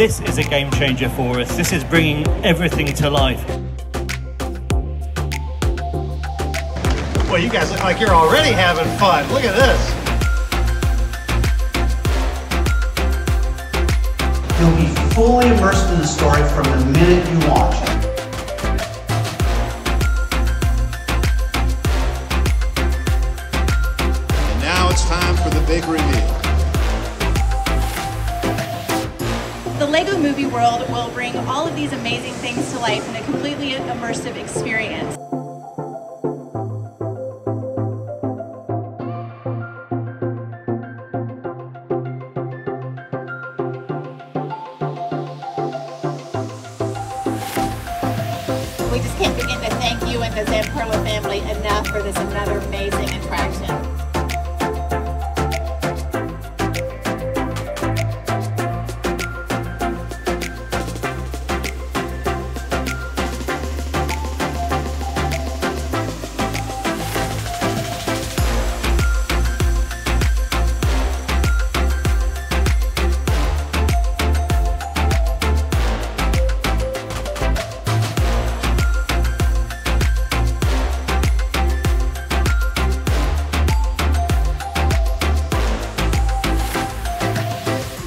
This is a game changer for us. This is bringing everything to life. Well, you guys look like you're already having fun. Look at this. You'll be fully immersed in the story from the minute you watch it. And now it's time for the big reveal. The LEGO Movie World will bring all of these amazing things to life in a completely immersive experience. We just can't begin to thank you and the Zamperla family enough for this another amazing attraction.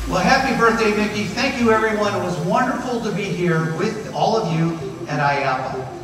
Well, happy birthday, Mickey. Thank you, everyone. It was wonderful to be here with all of you at IAAPA.